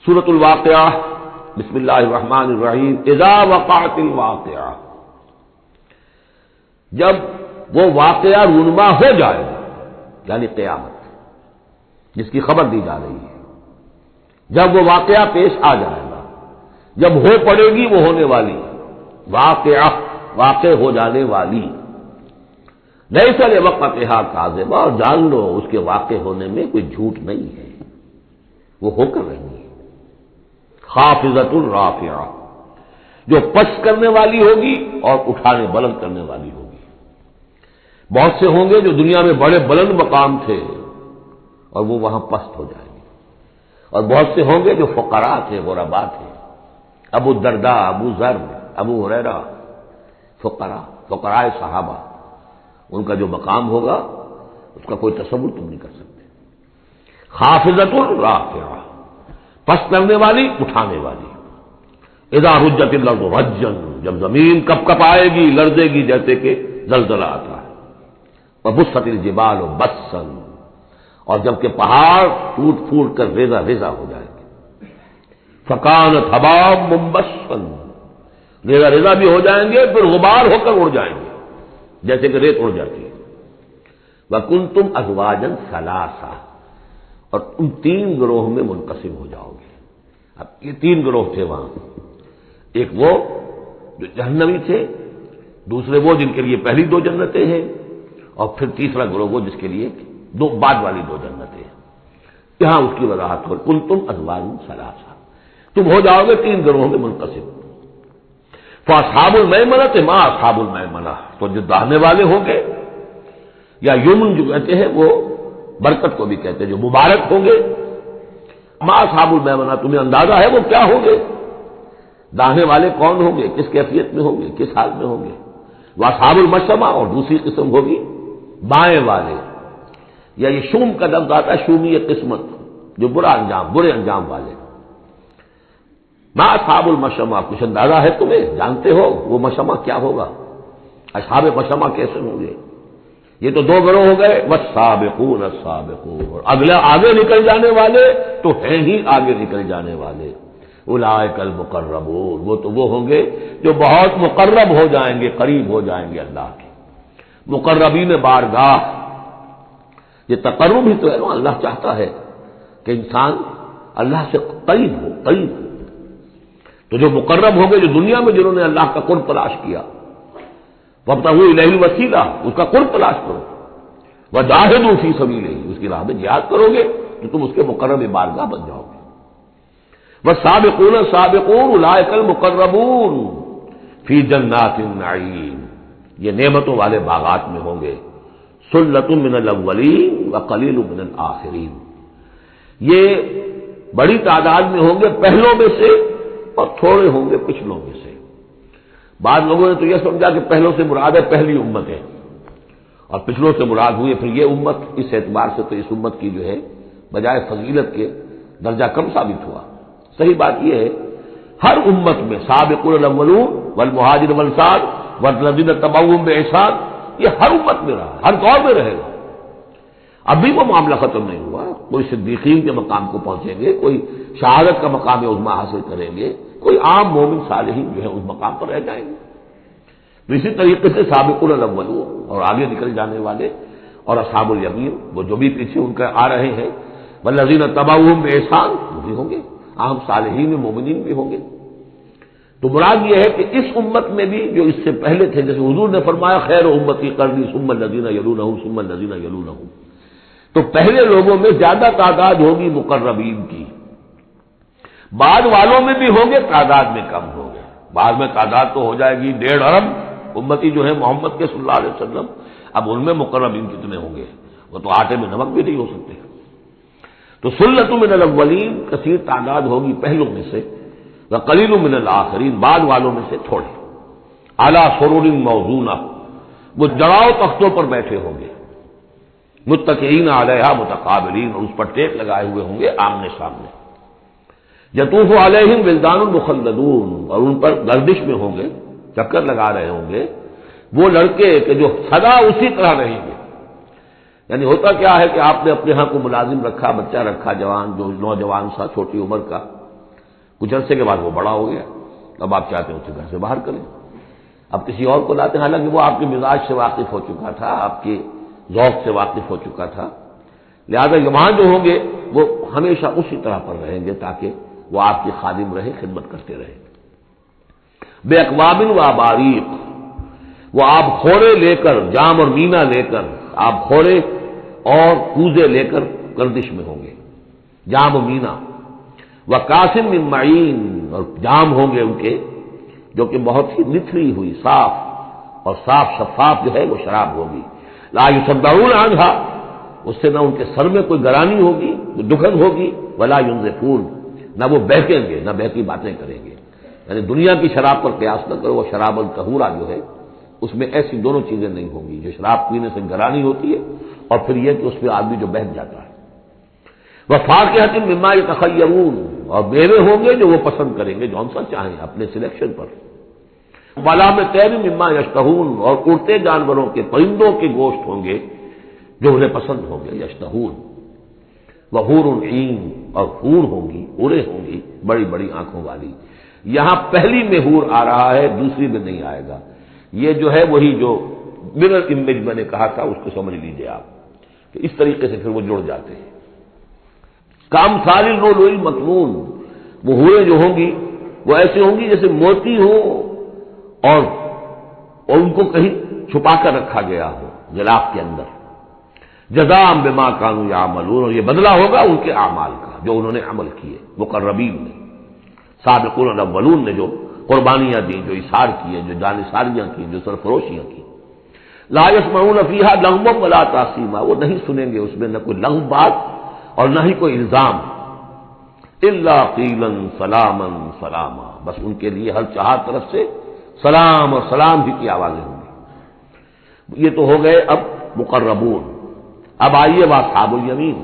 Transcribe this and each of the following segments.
سورۃ الواقعہ، بسم اللہ الرحمن الرحیم۔ اذا وقعت الواقعہ، جب وہ واقعہ رونما ہو جائے گا، یعنی قیامت جس کی خبر دی جا رہی ہے، جب وہ واقعہ پیش آ جائے گا، جب ہو پڑے گی وہ ہونے والی واقعہ، واقع ہو جانے والی، لیس لوقتھا کاذبہ، اور جان لو اس کے واقع ہونے میں کوئی جھوٹ نہیں ہے، وہ ہو کر رہی ہے۔ خافضۃ رافعہ، جو پست کرنے والی ہوگی اور اٹھانے بلند کرنے والی ہوگی۔ بہت سے ہوں گے جو دنیا میں بڑے بلند مقام تھے اور وہ وہاں پست ہو جائیں گے، اور بہت سے ہوں گے جو فقراء تھے، غرباء تھے، ابو الدرداء، ابو ذر، ابو ہریرہ، فقراء صحابہ، ان کا جو مقام ہوگا اس کا کوئی تصور تم نہیں کر سکتے۔ خافضۃ رافعہ، پست کرنے والی، اٹھانے والی۔ اذا رجت الارض رجا، جب زمین کپ کپ آئے گی، لرزے گی جیسے کہ زلزلہ آتا ہے۔ وبست الجبال بسا، اور جب کہ پہاڑ ٹوٹ پھوٹ کر ریزہ ریزہ ہو جائیں گے۔ فکانت حباء منبثا، ریزہ ریزہ بھی ہو جائیں گے، پھر غبار ہو کر اڑ جائیں گے جیسے کہ ریت اڑ جاتی ہے۔ وکنتم ازواجا ثلاثا، اور تم تین گروہ میں منقسم ہو جاؤ گے۔ اب یہ تین گروہ تھے وہاں، ایک وہ جو جہنمی تھے، دوسرے وہ جن کے لیے پہلی دو جنتیں ہیں، اور پھر تیسرا گروہ وہ جس کے لیے دو بعد والی دو جنتیں ہیں۔ یہاں اس کی وضاحت ہو، کنتم ازواجا ثلاثا، تم ہو جاؤ گے تین گروہوں میں منقسم۔ فاصحاب المیمنۃ ما اصحاب المیمنہ، تو جو داہنے والے ہوں گے، یا یمن جو کہتے ہیں وہ برکت کو بھی کہتے ہیں، جو مبارک ہوں گے، ما اصحاب المیمنہ، تمہیں اندازہ ہے وہ کیا ہوں گے؟ داہنے والے کون ہوں گے، کس کیفیت میں ہوں گے، کس حال میں ہوں گے؟ واصحاب المشأمہ، اور دوسری قسم ہوگی بائیں والے، یا یہ شوم کا لفظ آتا ہے، شومی قسمت، جو برے انجام والے۔ ما اصحاب المشأمہ، کچھ اندازہ ہے تمہیں، جانتے ہو وہ مشأمہ کیا ہوگا؟ اصحاب مشأمہ کیسے ہوں گے؟ یہ تو دو گروہ ہو گئے، والسابقون السابقون، اور اگلے آگے نکل جانے والے تو ہیں ہی آگے نکل جانے والے۔ اولئک المقربون، وہ تو وہ ہوں گے جو بہت مقرب ہو جائیں گے، قریب ہو جائیں گے اللہ کے۔ مقربین بارگاہ، یہ تقرب ہی تو ہے نا، اللہ چاہتا ہے کہ انسان اللہ سے قریب ہو، قریب ہو۔ تو جو مقرب ہو گئے، جو دنیا میں جنہوں نے اللہ کا قرب تلاش کیا، وابتغوا الیہ الوسیلہ، اس کا قرب تلاش کرو، وجاہدوا فی سبیلہ، اس کی راہ میں جہاد کرو گے تو تم اس کے مقرب بارگاہ بن جاؤ گے۔ والسابقون السابقون اولئک المقربون فی جنات النعیم، یہ نعمتوں والے باغات میں ہوں گے۔ ثلۃ من الاولین وقلیل من الآخرین، یہ بڑی تعداد میں ہوں گے پہلوں میں سے، اور تھوڑے ہوں گے پچھلوں میں سے۔ بعض لوگوں نے تو یہ سمجھا کہ پہلوں سے مراد ہے پہلی امت ہے، اور پچھلوں سے مراد ہوئی پھر یہ امت، اس اعتبار سے تو اس امت کی جو ہے بجائے فضیلت کے درجہ کم ثابت ہوا۔ صحیح بات یہ ہے، ہر امت میں سابقون الاولون والمہاجر والانصار والذین تبعوہم بإحسان، یہ ہر امت میں رہا، ہر دور میں رہے گا۔ ابھی وہ معاملہ ختم نہیں ہوا، کوئی صدیقین کے مقام کو پہنچیں گے، کوئی شہادت کا مقام عظمیٰ حاصل کریں گے، کوئی عام مومن صالحین جو ہے اس مقام پر رہ جائیں گے۔ تو اسی طریقے سے سابقون الاولون، اور آگے نکل جانے والے، اور اصحاب الیمین، وہ جو بھی پیچھے ان کا آ رہے ہیں، والذین تبعوہم بإحسان، وہ بھی ہوں گے، عام صالحین مومنین بھی ہوں گے۔ تو مراد یہ ہے کہ اس امت میں بھی جو اس سے پہلے تھے، جیسے حضور نے فرمایا خیر امتی قرنی ثم الذین یلونہم ثم الذین یلونہم، تو پہلے لوگوں میں زیادہ تعداد ہوگی مقربین کی، بعد والوں میں بھی ہوں گے، تعداد میں کم ہوگے۔ بعد میں تعداد تو ہو جائے گی 1.5 ارب امتی جو ہے محمد کے صلی اللہ علیہ وسلم، اب ان میں مقربین کتنے ہوں گے؟ وہ تو آٹے میں نمک بھی نہیں ہو سکتے۔ تو ثلۃ من الاولین، کثیر تعداد ہوگی پہلوں میں سے، وقلیل من الآخرین، بعد والوں میں سے تھوڑے۔ علی سرر موضونہ، وہ جڑاؤ تختوں پر بیٹھے ہوں گے، متکئین علیہا متقابلین، اور اس پر ٹیک لگائے ہوئے ہوں گے آمنے سامنے۔ یطوف علیہم ولدان مخلدون، اور ان پر گردش میں ہوں گے، چکر لگا رہے ہوں گے وہ لڑکے کہ جو سدا اسی طرح رہیں گے۔ یعنی ہوتا کیا ہے کہ آپ نے اپنے ہاں کو ملازم رکھا، بچہ رکھا، جوان جو نوجوان سا چھوٹی عمر کا، کچھ عرصے کے بعد وہ بڑا ہو گیا، اب آپ چاہتے ہیں اسے گھر سے باہر کریں، اب کسی اور کو لاتے ہیں، حالانکہ وہ آپ کے مزاج سے واقف ہو چکا تھا، آپ کے ذوق سے واقف ہو چکا تھا، لہذا وہاں جو ہوں گے وہ ہمیشہ اسی طرح پر رہیں گے تاکہ وہ آپ کی خادم رہے، خدمت کرتے رہے۔ بے اقوام و اباریق، وہ آب خورے لے کر، جام اور مینا لے کر، آب خورے اور کوزے لے کر گردش میں ہوں گے، جام و مینا، وقاسم من معین، اور جام ہوں گے ان کے جو کہ بہت ہی نتھری ہوئی، صاف اور صاف شفاف جو ہے وہ شراب ہوگی، لا یصدعون عنہا، اس سے نہ ان کے سر میں کوئی گرانی ہوگی، دکھن ہوگی، ولا ینزفون، نہ وہ بہکیں گے، نہ بہکی باتیں کریں گے۔ یعنی دنیا کی شراب پر قیاس نہ کرو، وہ شراب الطہورہ جو ہے اس میں ایسی دونوں چیزیں نہیں ہوں گی، جو شراب پینے سے گرانی ہوتی ہے اور پھر یہ کہ اس پہ آدمی جو بہک جاتا ہے۔ وفاکہۃ مما یتخیرون، اور میوے ہوں گے جو وہ پسند کریں گے، جون سا چاہیں اپنے سلیکشن پر۔ ولحم طیر مما یشتہون، اور اڑتے جانوروں کے، پرندوں کے گوشت ہوں گے جو انہیں پسند ہوں گے، یشتہون۔ وحور عین، اور حور ہوں گی، حوریں ہوں گی بڑی بڑی آنکھوں والی۔ یہاں پہلی میں حور آ رہا ہے، دوسری میں نہیں آئے گا، یہ جو ہے وہی جو مرر امیج میں نے کہا تھا اس کو سمجھ لیجیے آپ کہ اس طریقے سے پھر وہ جڑ جاتے ہیں۔ کامثال اللؤلؤ المکنون، وہ حوریں جو ہوں گی وہ ایسے ہوں گی جیسے موتی ہو اور ان کو کہیں چھپا کر رکھا گیا ہو غلاف کے اندر۔ جزاء بما كانوا يعملون، اور یہ بدلہ ہوگا ان کے اعمال کا جو انہوں نے عمل کیے، مقربین نے، سابقون الاولون نے جو قربانیاں دیں، جو اثار کیے، جو جانثاریاں کی، جو سرفروشیاں کی۔ لا يسمعون فيها لغوا ولا تاثیما، وہ نہیں سنیں گے اس میں نہ کوئی لغو بات اور نہ ہی کوئی الزام، الا قیلا سلاما سلاما، بس ان کے لیے ہر چہار طرف سے سلام اور سلام ہی کی آوازیں ہوں گی۔ یہ تو ہو گئے اب مقربون۔ اب آئیے واصحاب الیمین،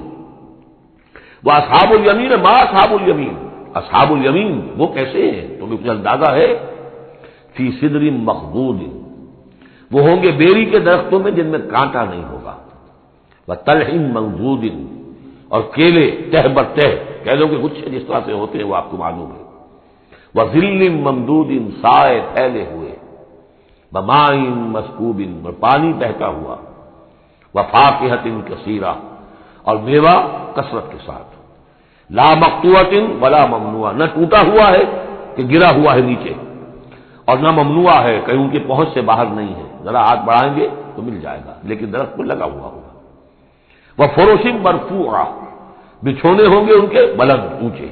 واصحاب الیمین، ما اصحاب الیمین، اصحاب الیمین وہ کیسے ہیں تمہیں کچھ اندازہ ہے؟ فی سدر مخضود، وہ ہوں گے بیری کے درختوں میں جن میں کانٹا نہیں ہوگا، وطلح منضود، اور کیلے تہ بر تہ، کیلوں کے گچھے جس طرح سے ہوتے ہیں وہ آپ کو معلوم ہے، وظل ممدود، سائے پھیلے ہوئے، بماء مسکوب، اور پانی بہتا ہوا، وفاکہۃ کثیرہ، اور میوہ کثرت کے ساتھ، لا مقطوعۃ ولا ممنوعہ، نہ ٹوٹا ہوا ہے کہ گرا ہوا ہے نیچے، اور نہ ممنوع ہے کہیں ان کی پہنچ سے باہر نہیں ہے، ذرا ہاتھ بڑھائیں گے تو مل جائے گا لیکن درخت پر لگا ہوا ہوگا۔ وفرش مرفوعہ، بچھونے ہوں گے ان کے بلند اونچے۔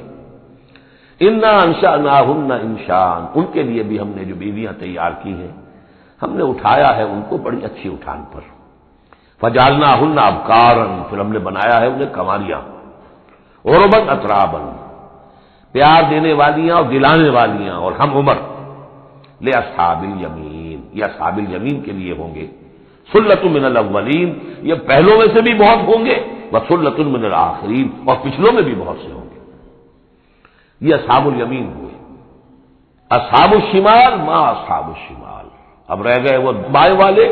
انا انشأناہن انشاء، ان کے لیے بھی ہم نے جو بیویاں تیار کی ہیں ہم نے اٹھایا ہے ان کو بڑی اچھی اٹھان پر۔ فجعلناہن ابکارا، پھر ہم نے بنایا ہے انہیں کنواریاں، عربا اترابا، پیار دینے والیاں اور دلانے والیاں اور ہم عمر، لاصحاب الیمین، یہ اصحاب الیمین کے لیے ہوں گے۔ سلۃ من الاولین، یہ پہلوں میں سے بھی بہت ہوں گے، وسلۃ من الآخرین، اور پچھلوں میں بھی بہت سے ہوں گے۔ یہ اصحاب الیمین ہوئے۔ اصحاب الشمال، ما اصحاب الشمال، اب رہ گئے وہ بائیں والے،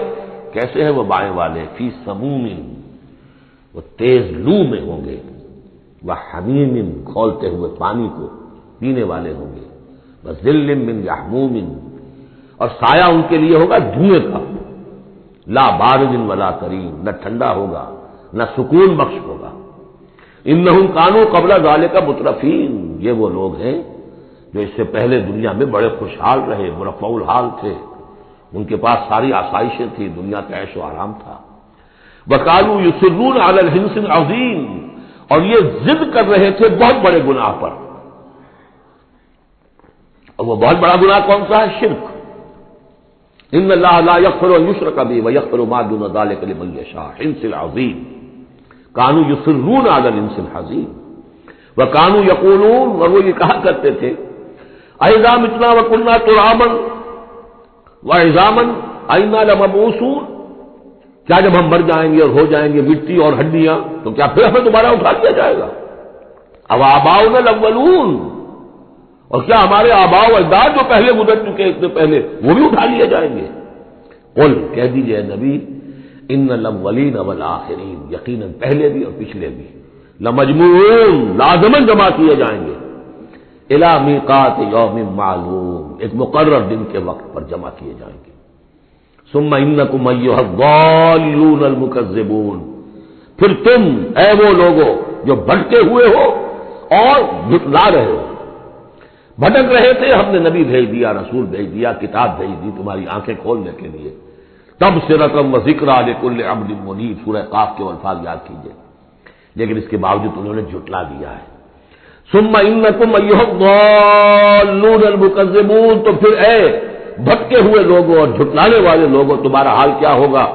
کیسے ہیں وہ بائیں والے؟ فی سموم، وہ تیز لو میں ہوں گے، وحمیم، کھولتے ہوئے پانی کو پینے والے ہوں گے، وظل من یحموم، اور سایہ ان کے لیے ہوگا دھوئیں کا، لا بارد ولا کریم، نہ ٹھنڈا ہوگا نہ سکون بخش ہوگا۔ انہم کانوا قبل ذلک مترفین، یہ وہ لوگ ہیں جو اس سے پہلے دنیا میں بڑے خوشحال رہے، مرفع الحال تھے، ان کے پاس ساری آسائشیں تھیں، دنیا کا عیش و آرام تھا۔ وکانوا یصرون علی الحنث العظیم، اور یہ ضد کر رہے تھے بہت بڑے گناہ پر، اور وہ بہت بڑا گناہ کون سا ہے؟ شرک۔ ان اللہ لا یغفر ان یشرک بہ ویغفر ما دون ذلک لمن یشاء، حنث العظیم، کانوا یصرون علی الحنث العظیم، وکانوا یقولون، اور وہ یہ کہا کرتے تھے، اذا متنا وکنا ترابا وعظاما اینا لمبعوثون، کیا جب ہم مر جائیں گے اور ہو جائیں گے مٹی اور ہڈیاں تو کیا پھر ہمیں دوبارہ اٹھا لیا جائے گا؟ اب آباؤنا الاولون، اور کیا ہمارے آباء و اجداد جو پہلے گزر چکے اتنے پہلے وہ بھی اٹھا لیے جائیں گے؟ قل، کہہ دیجئے نبی، ان الاولین والآخرین، یقیناً پہلے بھی اور پچھلے بھی، لمجموعون، لازماً جمع کیے جائیں گے، الی میقات یوم معلوم، ایک مقرر دن کے وقت پر جمع کیے جائیں گے. ثم انکم ایھا الضالون المکذبون، پھر تم اے وہ لوگوں جو بھٹکے ہوئے ہو اور جھٹلا رہے ہو. بھٹک رہے تھے، ہم نے نبی بھیج دیا، رسول بھیج دیا، کتاب بھیج دی تمہاری آنکھیں کھولنے کے لیے. تبصرۃ و ذکریٰ لکل عبد منیب، سورہ قاف کے الفاظ یاد کیجئے. لیکن اس کے باوجود انہوں نے جھٹلا دیا ہے. ثم انکم ایھا الضالون المکذبون، تو پھر اے بھٹکے ہوئے لوگوں اور جھٹلانے والے لوگوں، تمہارا حال کیا ہوگا؟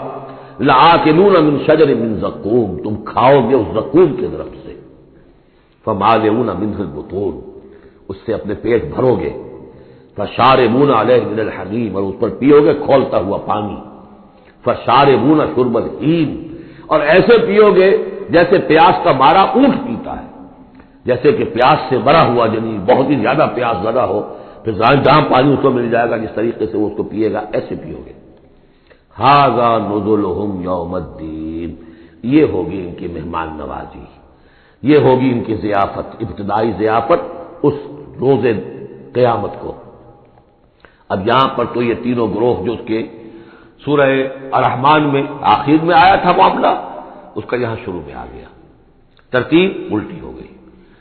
لآکلون من شجر من زقوم، تم کھاؤ گے اس زقوم کے درخت سے. فمالئون منہ البطون، اس سے اپنے پیٹ بھرو گے. فشاربون علیہ من الحمیم، اور اس پر پیو گے کھولتا ہوا پانی. فشاربون شرب الہیم، اور ایسے پیو گے جیسے پیاس کا مارا اونٹ پیتا ہے. جیسے کہ پیاس سے مرا ہوا جنین، بہت ہی زیادہ پیاس زدہ ہو، پھر جہاں پانی اس کو مل جائے گا جس طریقے سے وہ اس کو پیے گا، ایسے پیو گے. ھذا نزلھم یوم الدین، یہ ہوگی ان کی مہمان نوازی، یہ ہوگی ان کی ضیافت، ابتدائی ضیافت اس روز قیامت کو. اب یہاں پر تو یہ تینوں گروہ جو اس کے سورہ الرحمن میں آخر میں آیا تھا معاملہ، اس کا یہاں شروع میں آ گیا، ترتیب الٹی ہو گئی.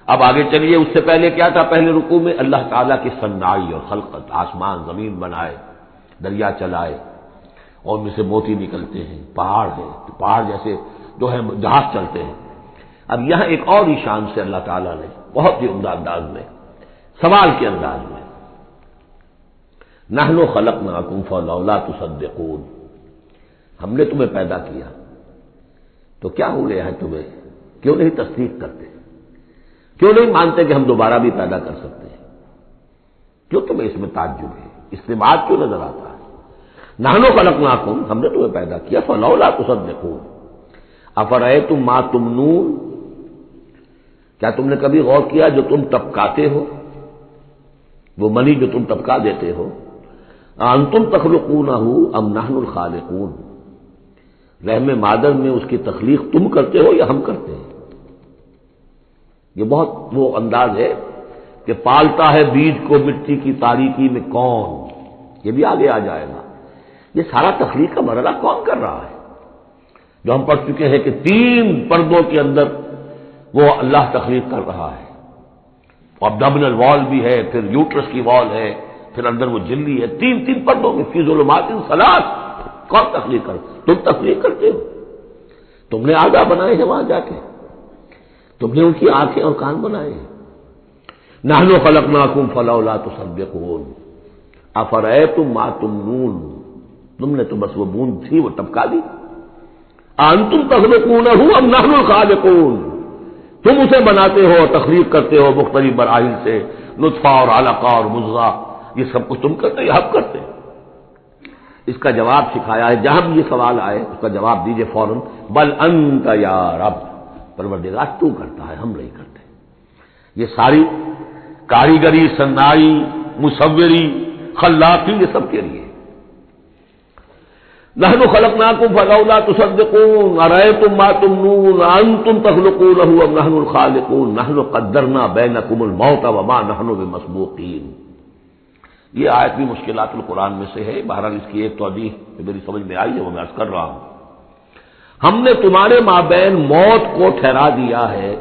اب آگے چلیے، اس سے پہلے کیا تھا؟ پہلے رکوع میں اللہ تعالیٰ کی صنعائی اور خلقت، آسمان زمین بنائے، دریا چلائے اور ان میں سے موتی نکلتے ہیں، پہاڑ ہیں، پہاڑ جیسے جو ہے جہاز چلتے ہیں. اب یہاں ایک اور ہی شان سے اللہ تعالیٰ نے بہت ہی عمدہ انداز میں، سوال کے انداز میں، نحن خلقناکم فلولا تصدقون، ہم نے تمہیں پیدا کیا تو کیا ہو گیا ہے تمہیں، کیوں نہیں تصدیق کرتے، کیوں نہیں مانتے کہ ہم دوبارہ بھی پیدا کر سکتے ہیں؟ کیوں تمہیں اس میں تعجب ہے، استبعاد کیوں نظر آتا ہے؟ نحن خلقناکم، ہم نے تمہیں پیدا کیا، فلولا تصدقون افرأیتم ما تمنون، کیا تم نے کبھی غور کیا جو تم ٹپکاتے ہو، وہ منی جو تم ٹپکا دیتے ہو؟ انتم تخلقونہ ام نحن الخالقون، رحم مادر میں اس کی تخلیق تم کرتے ہو یا ہم کرتے ہیں؟ یہ بہت وہ انداز ہے کہ پالتا ہے بیج کو مٹی کی تاریکی میں کون، یہ بھی آگے آ جائے گا. یہ سارا تخلیق کا مرحلہ کون کر رہا ہے؟ جو ہم پڑھ چکے ہیں کہ 3 پردوں کے اندر وہ اللہ تخلیق کر رہا ہے. ابڈومینل وال بھی ہے، پھر یوٹرس کی وال ہے، پھر اندر وہ جھلی ہے، 3 پردوں میں، فی ظلمات ثلاث. کون تخلیق کرتا؟ تم تخلیق کرتے ہو، تم نے آگاہ بنائے ہیں وہاں جا کے، تم نے ان کی آنکھیں اور کان بنائے ہیں. نحن خلقناکم فلولا تصدقون افرأیتم ما تمنون، تم نے تو بس وہ بوند تھی وہ ٹپکا دی. انتم تخلقونہ ام نحن الخالقون، تم اسے بناتے ہو، تخلیق کرتے ہو مختلف مراحل سے، نطفہ اور علقہ اور مضغہ، یہ سب کچھ تم کرتے یا ہم کرتے؟ اس کا جواب سکھایا ہے، جہاں بھی یہ سوال آئے اس کا جواب دیجئے فوراً، بل انت یا رب، پروردگار تو کرتا ہے، ہم نہیں کرتے. یہ ساری کاریگری، صنائی، مصوری، خلاقی، یہ سب کے لیے. نحن خلقناکم فلولا تصدقون ارأیتم ما تمنون انتم تخلقونہ ام نحن الخالقون نحن قدرنا بینکم الموت وما نحن بمسبوقین. یہ آیت بھی مشکلات القرآن میں سے ہے، بہرحال اس کی ایک توضیح میری سمجھ میں آئی ہے، وہ میں عرض کر رہا ہوں. ہم نے تمہارے مابین موت کو ٹھہرا دیا ہے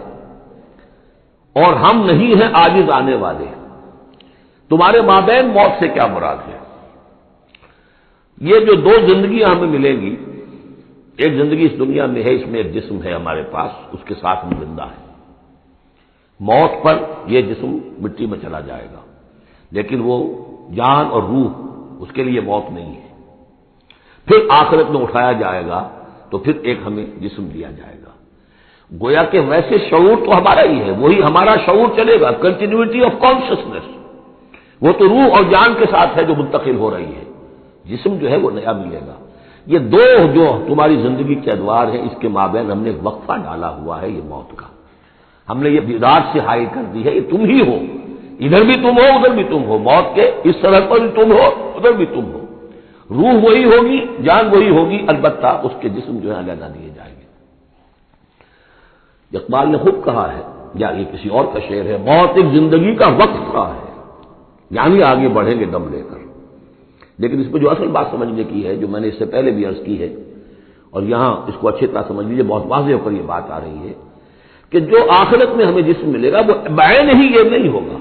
اور ہم نہیں ہیں عاجز آنے والے. تمہارے مابین موت سے کیا مراد ہے؟ یہ جو 2 زندگیاں ہمیں ملیں گی، ایک زندگی اس دنیا میں ہے، اس میں ایک جسم ہے ہمارے پاس، اس کے ساتھ ہم زندہ ہیں. موت پر یہ جسم مٹی میں چلا جائے گا، لیکن وہ جان اور روح، اس کے لیے موت نہیں ہے. پھر آخرت میں اٹھایا جائے گا تو پھر ایک ہمیں جسم دیا جائے گا. گویا کہ ویسے شعور تو ہمارا ہی ہے، وہی ہمارا شعور چلے گا، کنٹینیوٹی آف کانشسنس، وہ تو روح اور جان کے ساتھ ہے جو منتقل ہو رہی ہے. جسم جو ہے وہ نیا ملے گا. یہ 2 جو تمہاری زندگی کے ادوار ہیں، اس کے مابین ہم نے ایک وقفہ ڈالا ہوا ہے، یہ موت کا. ہم نے یہ بیداد سے حائل کر دی ہے، یہ تم ہی ہو، ادھر بھی تم ہو ادھر بھی تم ہو، موت کے اس سرحد پر بھی تم ہو ادھر بھی تم ہو. روح وہی ہوگی، جان وہی ہوگی، البتہ اس کے جسم جو ہے علیحدہ دیے جائیں گے. اقبال نے خوب کہا ہے یا یہ کسی اور کا شعر ہے، موت ایک زندگی کا وقت کا ہے، یعنی آگے بڑھیں گے دم لے کر۔ لیکن اس پہ جو اصل بات سمجھنے کی ہے، جو میں نے اس سے پہلے بھی عرض کی ہے، اور یہاں اس کو اچھی طرح سمجھ لیجیے، بہت واضح ہو کر یہ بات آ رہی ہے کہ جو آخرت میں ہمیں جسم ملے گا وہ بعین ہی یہ نہیں ہوگا۔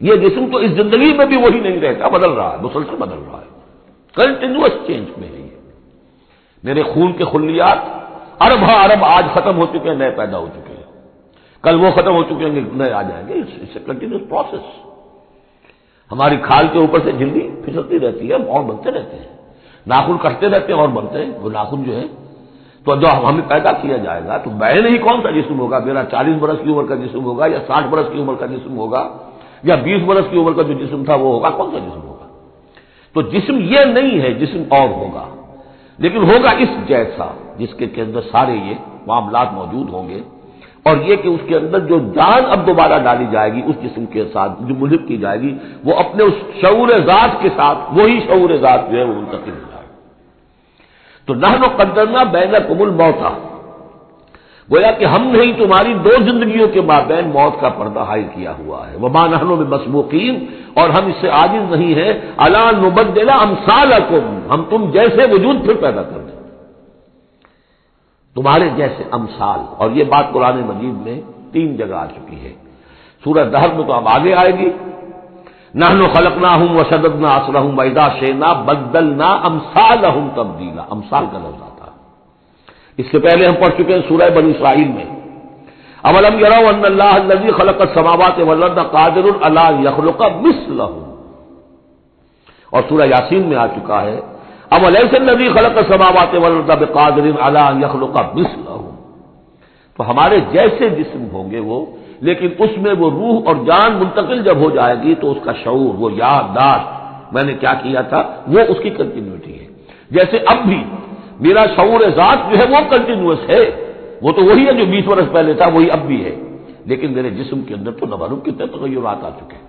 یہ جسم تو اس زندگی میں بھی وہی نہیں رہتا، بدل رہا ہے، مسلسل بدل رہا ہے، کنٹینیوس چینج میں ہے یہ۔ میرے خون کے خلیات ارب ارب آج ختم ہو چکے ہیں، نئے پیدا ہو چکے ہیں، کل وہ ختم ہو چکے ہیں، نئے آ جائیں گے۔ It's a continuous process. ہماری کھال کے اوپر سے جلدی پھسلتی رہتی ہے، اور بنتے رہتے ہیں، ناخن کٹتے رہتے ہیں اور بنتے ہیں وہ ناخن جو ہے۔ تو جو ہمیں پیدا کیا جائے گا تو بعین ہی کون سا جسم ہوگا؟ میرا 40 برس کی عمر کا جسم ہوگا، یا 60 برس کی عمر کا جسم ہوگا، یا 20 برس کی عمر کا جو جسم تھا وہ ہوگا؟ کون سا جسم ہوگا؟ تو جسم یہ نہیں ہے، جسم اور ہوگا، لیکن ہوگا اس جیسا جس کے اندر سارے یہ معاملات موجود ہوں گے، اور یہ کہ اس کے اندر جو جان اب دوبارہ ڈالی جائے گی اس جسم کے ساتھ جو ملحق کی جائے گی، وہ اپنے اس شعور ذات کے ساتھ وہی شعور ذات جو ہے وہ منتقل ہو جائے گا۔ تو نحن قدرنا بینکم الموت، گویا کہ ہم نے تمہاری دو زندگیوں کے مابین موت کا پردہ حائل کیا ہوا ہے۔ وما نحن بمسبوقین، اور ہم اس سے عاجز نہیں ہیں، الا نبدل امثالکم، ہم تم جیسے وجود پھر پیدا کر دیں، تمہارے جیسے امثال۔ اور یہ بات قرآن مجید میں 3 جگہ آ چکی ہے، سورہ دہر میں تو اب آگے آئے گی، نحن خلقناہم وشددنا اسرہم واذا شئنا بدلنا امثالہم تبدیلا، امثال کا لفظ آتا ہے۔ اس سے پہلے ہم پڑھ چکے ہیں سورہ بنی اسرائیل میں، اولم یروا ان اللہ الذی خلق السماوات والارض قادر علی ان یخلق مثلہم، اور سورہ یاسین میں آ چکا ہے اولیس الذی خلق السماوات والارض بقادر علی ان یخلق مثلہم۔ تو ہمارے جیسے جسم ہوں گے وہ، لیکن اس میں وہ روح اور جان منتقل جب ہو جائے گی تو اس کا شعور، وہ یادداشت میں نے کیا کیا تھا، وہ اس کی کنٹینیوٹی ہے۔ جیسے اب بھی میرا شعور ذات جو ہے وہ کنٹینیوس ہے، وہ تو وہی ہے جو 20 برس پہلے تھا، وہی اب بھی ہے، لیکن میرے جسم کے اندر تو نہ معلوم کتنے تغیرات آ چکے ہیں۔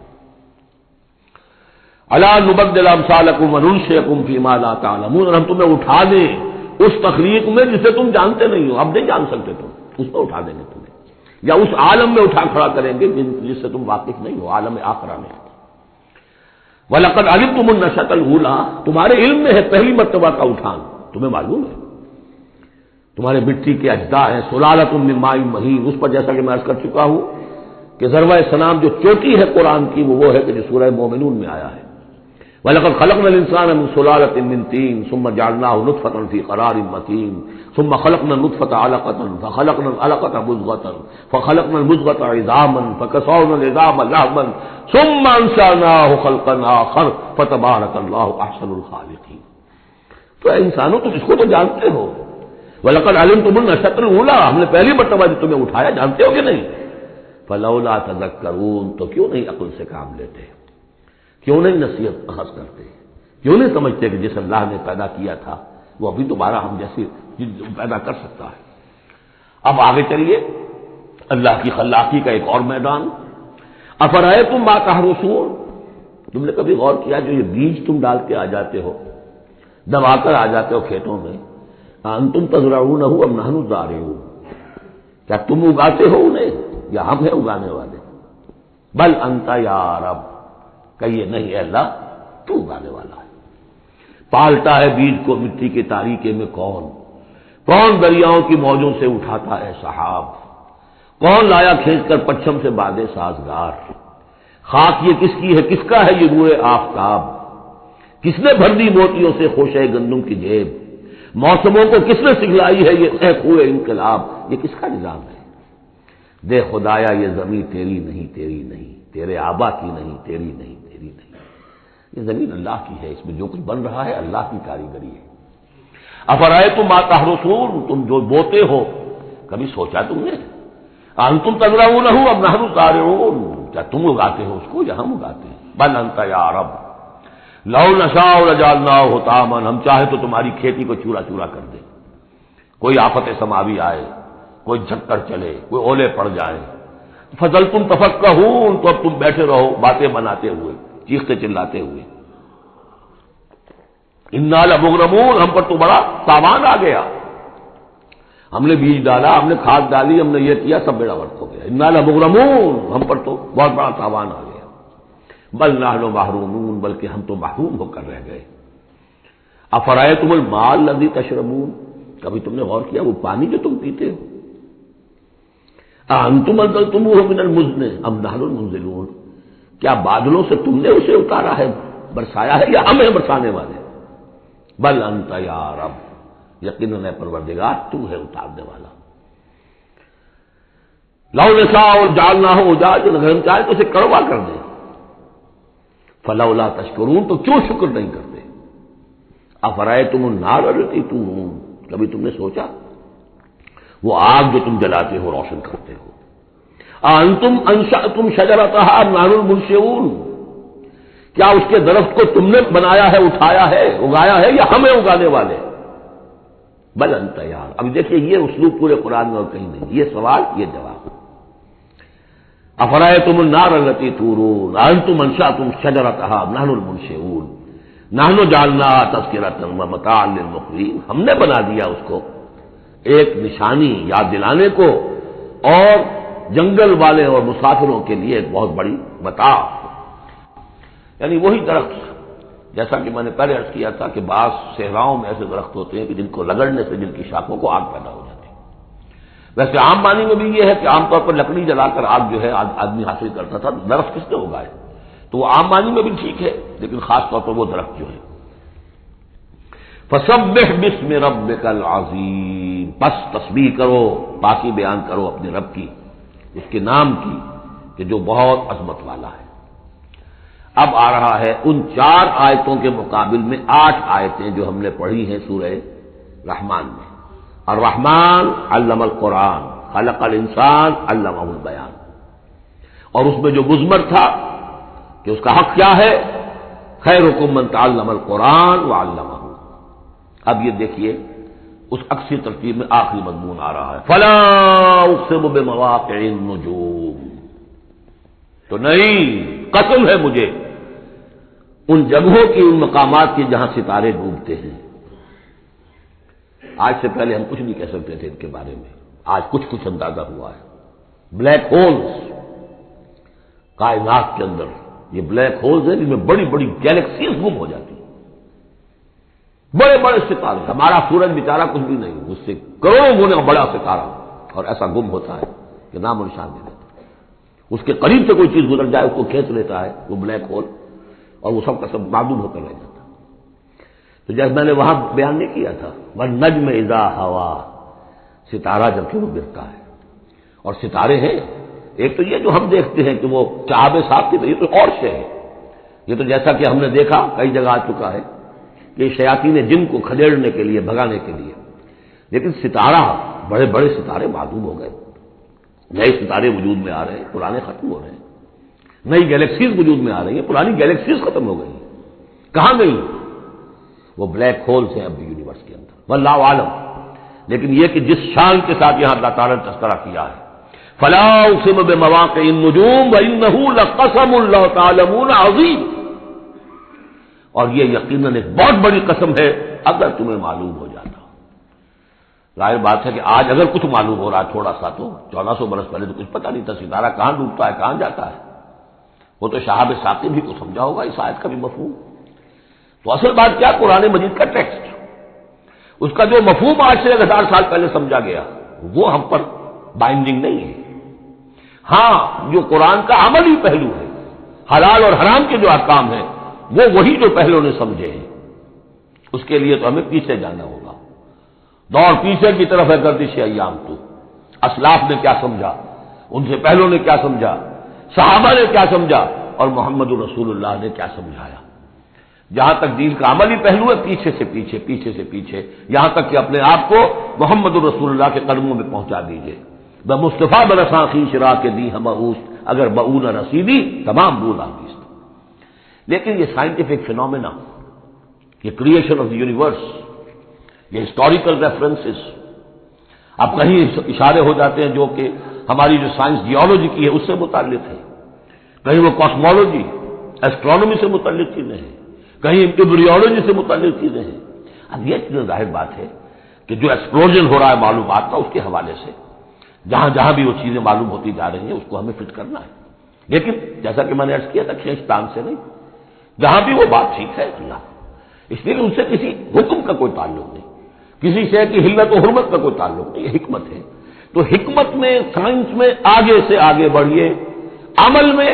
الا نبدل امثالکم وننشئکم فیما لا تعلمون، اور ہم تمہیں اٹھا دیں اس تخلیق میں جسے تم جانتے نہیں ہو، اب نہیں جان سکتے تم، اس میں اٹھا دیں گے تمہیں، یا اس عالم میں اٹھا کھڑا کریں گے جس سے تم واقف نہیں ہو، عالم آخرہ میں۔ وَلَقَدْ عَلِمْتُمُ النَّشْأَةَ الْأُولَىٰ، تمہارے علم میں ہے پہلی مرتبہ کا اٹھان، تمہیں معلوم ہے، تمہارے مٹی کے اجزاء ہیں، سُلَالَةٌ مِّن مَّاءٍ مَّهِينٍ، اس پر جیسا کہ میں عرض کر چکا ہوں کہ ضربۂ سلام جو چوٹی ہے قرآن کی وہ ہے کہ جو سورہ مومنون میں آیا ہے، وَلَقَدْ خَلَقْنَا الْإِنسَانَ مِن سُلَالَةٍ مِّن طِينٍ ثُمَّ جَعَلْنَاهُ نُطْفَةً فِي قَرَارٍ مَّكِينٍ ثُمَّ خَلَقْنَا النُّطْفَةَ عَلَقَةً فَخَلَقْنَا الْعَلَقَةَ مُضْغَةً فَخَلَقْنَا الْمُضْغَةَ عِظَامًا فَكَسَوْنَا الْعِظَامَ لَحْمًا ثُمَّ أَنشَأْنَاهُ خَلْقًا آخَرَ فَتَبَارَكَ اللَّهُ أَحْسَنُ الْخَالِقِينَ۔ تو اے انسانوں تم اس کو تو جانتے ہو، وَلَقَدْ عَلِمْتُمُ النَّشْأَةَ الْأُولَىٰ، ہم نے پہلی مرتبہ جو تمہیں اٹھایا جانتے ہو کہ نہیں، فَلَوْلَا تَذَكَّرُونَ، تو کیوں نہیں عقل سے کام لیتے، کیوں نہیں نصیحت اخذ کرتے، کیوں نہیں سمجھتے کہ جس اللہ نے پیدا کیا تھا وہ ابھی دوبارہ ہم جیسے پیدا کر سکتا ہے۔ اب آگے چلیے، اللہ کی خلاقی کا ایک اور میدان، افرأیتم ما تحرثون، تم نے کبھی غور کیا جو یہ بیج تم ڈال کے آ جاتے ہو، دبا کر آ جاتے ہو کھیتوں میں، انتم تزرعونہ ام نحن الزارعون، کیا تم اگاتے ہو انہیں یا ہم ہیں اگانے والے؟ بل انت یا رب، کہیے نہیں اے اللہ تو اگانے والا ہے۔ پالتا ہے بیج کو مٹی کے تاریکے میں کون دریاؤں کی موجوں سے اٹھاتا ہے سحاب، کون لایا کھینچ کر پچھم سے بادے سازگار، خاک یہ کس کی ہے، کس کا ہے یہ روئے آفتاب، کس نے بھر دی موتیوں سے خوشے گندم کی جیب، موسموں کو کس نے سکھلائی ہے یہ خوئے انقلاب، یہ کس کا نظام ہے؟ دے خدایا یہ زمین تیری نہیں، تیری نہیں، تیرے آبا کی نہیں، تیری نہیں، تیری نہیں، یہ زمین اللہ کی ہے، اس میں جو کچھ بن رہا ہے اللہ کی کاریگری ہے۔ افرأیتم ما تحرثون، تم جو بوتے ہو کبھی سوچا تم نے، انتم تزرعونہ ام نحن الزارعون، کیا تم اگاتے ہو اس کو یا ہم اگاتے ہیں؟ بل انت یا رب لو نشاء لجعلناہ حطاما، ہم چاہے تو تمہاری کھیتی کو چورا چورا کر دیں، کوئی آفت سماوی آئے، کوئی جھکڑ چلے، کوئی اولے پڑ جائیں، فظلتم تفکہون، تو اب تم بیٹھے رہو باتیں بناتے ہوئے، چیختے چلاتے ہوئے، انا لمغرمون، ہم پر تو بڑا تاوان آ گیا، ہم نے بیج ڈالا، ہم نے کھاد ڈالی، ہم نے یہ کیا، سب بیڑا غرق ہو گیا، انا لمغرمون، ہم پر تو بہت بڑا تاوان آ گیا، بل نحن محرومون، بلکہ ہم تو محروم ہو کر رہ گئے۔ افرأیتم الماء الذی تشربون، کبھی تم نے غور کیا وہ پانی جو تم پیتے ہو، اانتم انزلتموہ من المزن ام نحن المنزلون، کیا بادلوں سے تم نے اسے اتارا ہے، برسایا ہے، یا ہم ہیں برسانے والے؟ بل انت یا رب، یقیناً پروردگار تو ہے اتارنے والا۔ لو نشاء جعلناہ اجاجا، اگر ہم چاہیں تو اسے کڑوا کر دیں، فلولا تشکرون، تو کیوں شکر نہیں کرتے؟ افرأیتم النار التی تورون، کبھی تم نے سوچا وہ آگ جو تم جلاتے ہو، روشن کرتے ہو، انتم انشأتم شجرتها ام نحن المنشئون، کیا اس کے درخت کو تم نے بنایا ہے، اٹھایا ہے، اگایا ہے، یا ہمیں اگانے والے؟ بل انت یار، اب دیکھیے یہ اسلوب پورے قرآن میں اور کہیں نہیں، یہ سوال یہ جواب۔ افرأیتم النار التی تورون انتم انشأتم شجرتها ام نحن المنشئون نحن جعلناها تذکرۃ ومتاعا للمقوین، ہم نے بنا دیا اس کو ایک نشانی یاد دلانے کو، اور جنگل والے اور مسافروں کے لیے ایک بہت بڑی متاع، یعنی وہی درخت جیسا کہ میں نے پہلے عرض کیا تھا کہ بعض صحراؤں میں ایسے درخت ہوتے ہیں کہ جن کو رگڑنے سے جن کی شاخوں کو آگ پیدا ہو جاتی ہے۔ ویسے عام معنی میں بھی یہ ہے کہ عام طور پر لکڑی جلا کر آگ جو ہے آدمی حاصل کرتا تھا، درخت کس نے اگائے، تو وہ عام معنی میں بھی ٹھیک ہے، لیکن خاص طور پر وہ درخت جو ہے۔ فسبح باسم ربک العظیم، پس تسبیح کرو، پاکی بیان کرو اپنے رب کی، اس کے نام کی کہ جو بہت عظمت والا ہے۔ اب آ رہا ہے ان 4 آیتوں کے مقابل میں 8 آیتیں جو ہم نے پڑھی ہیں سورہ رحمان میں۔ الرحمن علم القرآن، خلق الانسان علمہ البیان، اور اس میں جو مضمر تھا کہ اس کا حق کیا ہے، خیرکم من تعلم القرآن وعلمہ۔ اب یہ دیکھیے اس عکسی ترتیب میں آخری مضمون آ رہا ہے، فلا اقسم بمواقع النجوم، تو نہیں، قسم ہے مجھے ان جگہوں کی، ان مقامات کی جہاں ستارے ڈوبتے ہیں۔ آج سے پہلے ہم کچھ نہیں کہہ سکتے تھے ان کے بارے میں، آج کچھ اندازہ ہوا ہے۔ بلیک ہولز کائنات کے اندر، یہ بلیک ہولز ہیں جن میں بڑی بڑی گیلیکسیز گم ہو جاتی ہیں، بڑے بڑے ستارے، ہمارا سورج بیچارہ کچھ بھی نہیں، اس سے کروڑوں گنا بڑا ستارہ، اور ایسا گم ہوتا ہے کہ نام و نشان نہیں رہتا، اس کے قریب سے کوئی چیز گزر جائے اس کو کھینچ لیتا ہے وہ بلیک ہول، اور وہ سب کا سب معدوم ہو کر رہ جاتا۔ تو جیسے میں نے وہاں بیان نہیں کیا تھا، والنجم اذا ہوا، ستارہ جب کہ وہ گرتا ہے، اور ستارے ہیں، ایک تو یہ جو ہم دیکھتے ہیں کہ وہ چاہب صاحب کی، یہ تو اور شے ہے، یہ تو جیسا کہ ہم نے دیکھا کئی جگہ آ چکا ہے کہ شیاطین جن کو کھدیڑنے کے لیے، بھگانے کے لیے، لیکن ستارہ، بڑے بڑے ستارے معدوم ہو گئے، نئے ستارے وجود میں آ رہے ہیں، پرانے ختم ہو رہے ہیں، نئی گیلیکسیز وجود میں آ رہی ہیں، پرانی گیلیکسیز ختم ہو گئی ہیں، کہاں گئی؟ وہ بلیک ہولز ہیں اب بھی یونیورس کے اندر، واللہ عالم۔ لیکن یہ کہ جس شان کے ساتھ یہاں اللہ تعالیٰ نے تذکرہ کیا ہے، فلا اقسم بمواقع النجوم وانہ لقسم لو تعلمون عظیم، اور یہ یقیناً ایک بہت بڑی قسم ہے اگر تمہیں معلوم ہو جاتا۔ ظاہر بات ہے کہ آج اگر کچھ معلوم ہو رہا ہے تھوڑا سا، تو 1400 برس پہلے تو کچھ پتہ نہیں تھا ستارہ کہاں ڈوبتا ہے، کہاں جاتا ہے، وہ تو شہاب ثاقب بھی کو سمجھا ہوگا اس آیت کا بھی مفہوم۔ تو اصل بات کیا، قرآن مجید کا ٹیکسٹ، اس کا جو مفہوم آج سے 1000 سال پہلے سمجھا گیا وہ ہم پر بائنڈنگ نہیں ہے۔ ہاں جو قرآن کا عملی پہلو ہے، حلال اور حرام کے جو احکام ہیں، وہ وہی جو پہلوں نے سمجھے ہیں، اس کے لیے تو ہمیں پیچھے جانا ہوگا، دور پیچھے کی طرف ہے گردش ایام تو، اسلاف نے کیا سمجھا، ان سے پہلوں نے کیا سمجھا، صحابہ نے کیا سمجھا، اور محمد رسول اللہ نے کیا سمجھایا۔ جہاں تک دین کا عملی پہلو ہے، پیچھے سے پیچھے، پیچھے سے پیچھے، یہاں تک کہ اپنے آپ کو محمد رسول اللہ کے قدموں میں پہنچا دیجئے۔ بمصطفیٰ برساں خیش را کے دی ہمعوس، اگر بؤن رسیدی تمام بول آمیست۔ لیکن یہ سائنٹیفک فینومینا، یہ کریشن آف دی یونیورس، یہ ہسٹوریکل ریفرنسز، اب کہیں اشارے ہو جاتے ہیں جو کہ ہماری جو سائنس جیولوجی کی ہے اس سے متعلق ہے، کہیں وہ کاسمولوجی، ایسٹرونومی سے متعلق چیزیں ہیں، کہیں ایمبریولوجی سے متعلق چیزیں ہیں۔ اب یہ ظاہر بات ہے کہ جو ایکسپلوژن ہو رہا ہے معلومات کا، اس کے حوالے سے جہاں جہاں بھی وہ چیزیں معلوم ہوتی جا رہی ہیں اس کو ہمیں فٹ کرنا ہے. لیکن جیسا کہ میں نے عرض کیا تھا کھینچتان سے نہیں، جہاں بھی وہ بات ٹھیک ہے اللہ، اس لیے ان سے کسی حکم کا کوئی تعلق نہیں، کسی شے کی حلت و حرمت کا کوئی تعلق نہیں، یہ حکمت ہے. تو حکمت میں، سائنس میں آگے سے آگے بڑھیے، عمل میں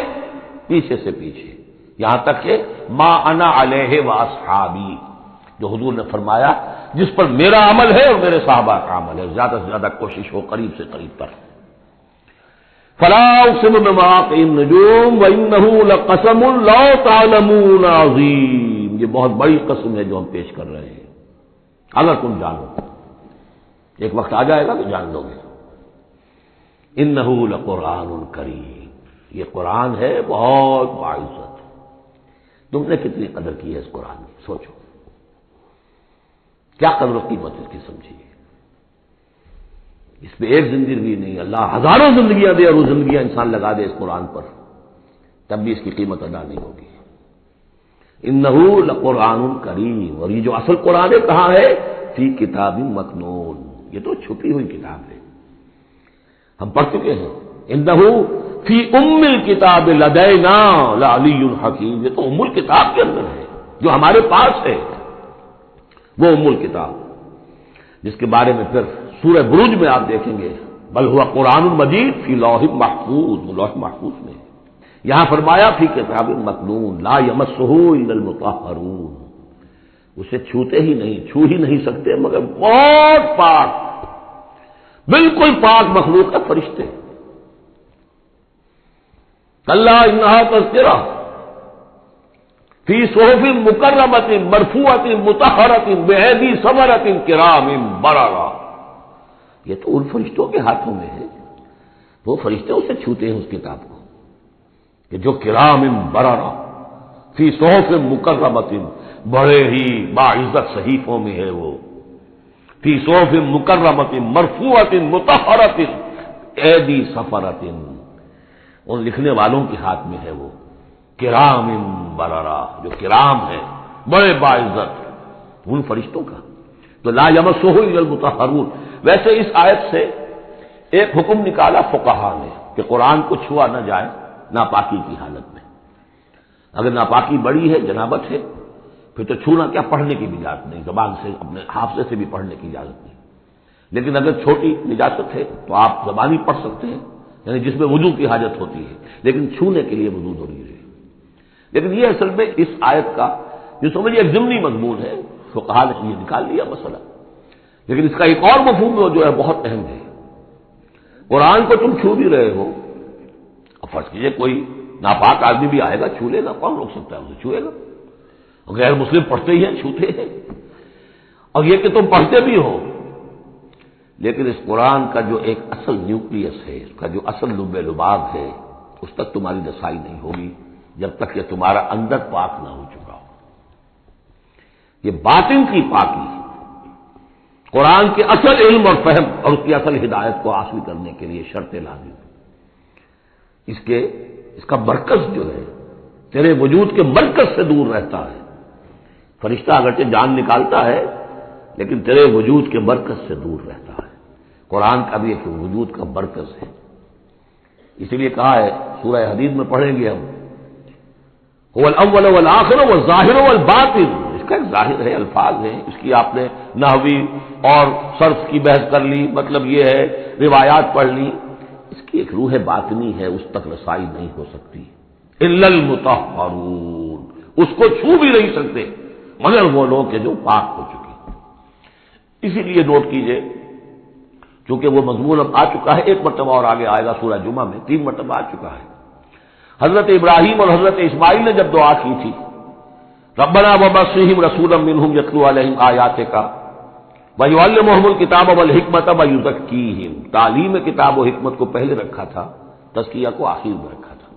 پیچھے سے پیچھے، یہاں تک کہ ما انا علیہ واصحابی، جو حضور نے فرمایا جس پر میرا عمل ہے اور میرے صحابہ کا عمل ہے، زیادہ سے زیادہ کوشش ہو قریب سے قریب پر. فلا اقسم بمواقع النجوم وانه لقسم لو تعلمون عظیم، یہ بہت بڑی قسم ہے جو ہم پیش کر رہے ہیں، اگر تم جانو. ایک وقت آ جائے گا تو جان لو گے. انہ لقرآن کریم، یہ قرآن ہے بہت باعزت. تم نے کتنی قدر کی ہے اس قرآن کی، سوچو کیا قدر و قیمت اس کی سمجھیے. اس پہ ایک زندگی نہیں، اللہ ہزاروں زندگیاں دے اور وہ زندگیاں انسان لگا دے اس قرآن پر، تب بھی اس کی قیمت ادا نہیں ہوگی. انہ لقرآن کریم، اور یہ جو اصل قرآن ہے کہاں ہے؟ فی کتاب مکنون، یہ تو چھپی ہوئی کتاب ہے، ہم پڑھ چکے ہیں. انہ فی ام الکتاب لدینا لعلی حکیم، یہ تو ام الکتاب کے اندر ہے جو ہمارے پاس ہے، وہ ام الکتاب جس کے بارے میں پھر سورہ بروج میں آپ دیکھیں گے بل ہوا قرآن مجید فی لوح محفوظ، وہ لوح محفوظ میں. یہاں فرمایا فی کتاب مکنون لا یمسہ الا المطہرون، اسے چھوتے ہی نہیں، چھو ہی نہیں سکتے مگر بہت پاک، بالکل پاک مخلوق ہے، فرشتے. کلا انہا تذکرہ فی صحف مکرمۃ مرفوعۃ مطہرۃ بایدی سفرۃ کرام بررہ، یہ تو ان فرشتوں کے ہاتھوں میں ہے، وہ فرشتے اسے چھوتے ہیں اس کتاب کو، کہ جو کرام بررہ فی صحف مکرمۃ، بڑے ہی باعزت صحیفوں میں ہے وہ، فی صحف مکرمۃ مرفوعۃ مطہرۃ ایدی سفرۃ، ان لکھنے والوں کے ہاتھ میں ہے وہ، کرام بررہ، جو کرام ہے بڑے باعزت ان فرشتوں کا. تو لا یمسہ الا المطہرون. ویسے اس آیت سے ایک حکم نکالا فقہا نے کہ قرآن کو چھوا نہ جائے ناپاکی کی حالت میں. اگر ناپاکی بڑی ہے، جنابت ہے، پھر تو چھونا کیا، پڑھنے کی بھی اجازت نہیں، زبان سے اپنے حافظے سے بھی پڑھنے کی اجازت نہیں. لیکن اگر چھوٹی نجاست ہے تو آپ زبانی پڑھ سکتے ہیں، یعنی جس میں وضو کی حاجت ہوتی ہے، لیکن چھونے کے لیے وضو ضروری ہے. لیکن یہ اصل میں اس آیت کا جو سمجھیے ایک ضمنی مضمون ہے، فقہا نے یہ نکال لیا مسئلہ. لیکن اس کا ایک اور مفہوم جو ہے بہت اہم ہے. قرآن کو تم چھو بھی رہے ہو، اب فرض کیجیے کوئی ناپاک آدمی بھی آئے گا چھو لے گا، کون روک سکتا ہے اسے چھوئے گا. غیر مسلم پڑھتے ہی ہیں، چھوتے ہیں. اور یہ کہ تم پڑھتے بھی ہو، لیکن اس قرآن کا جو ایک اصل نیوکلیس ہے، اس کا جو اصل لب لباب ہے، اس تک تمہاری رسائی نہیں ہوگی جب تک کہ تمہارا اندر پاک نہ ہو چکا ہو. یہ باطن کی پاکی قرآن کے اصل علم اور فہم اور اس کی اصل ہدایت کو حاصل کرنے کے لیے شرط لازم. اس کا مرکز جو ہے تیرے وجود کے مرکز سے دور رہتا ہے. فرشتہ اگرچہ جان نکالتا ہے لیکن تیرے وجود کے مرکز سے دور رہتا ہے. قرآن کا بھی ایک وجود کا مرکز ہے. اسی لیے کہا ہے سورہ حدید میں پڑھیں گے ہم، هو الاول والآخر والظاہر والباطن. اس کا ایک ظاہر ہے، الفاظ ہیں، اس کی آپ نے نحوی اور صرف کی بحث کر لی، مطلب یہ ہے روایات پڑھ لی. اس کی ایک روح باطنی ہے، اس تک رسائی نہیں ہو سکتی. الا المطہرون، اس کو چھو بھی نہیں سکتے مگر وہ لوگ کہ جو پاک ہو چکے. اسی لیے نوٹ کیجئے، چونکہ وہ مضمون اب آ چکا ہے، ایک مرتبہ اور آگے آئے گا سورہ جمعہ میں، 3 مرتبہ آ چکا ہے. حضرت ابراہیم اور حضرت اسماعیل نے جب دعا کی تھی ربنا وابعث فیہم رسولا منہم یتلو علیہم آیاتک ویعلمہم الکتاب والحکمۃ ویزکیہم. تعلیم کتاب و حکمت کو پہلے رکھا تھا، تزکیہ کو آخر میں رکھا تھا.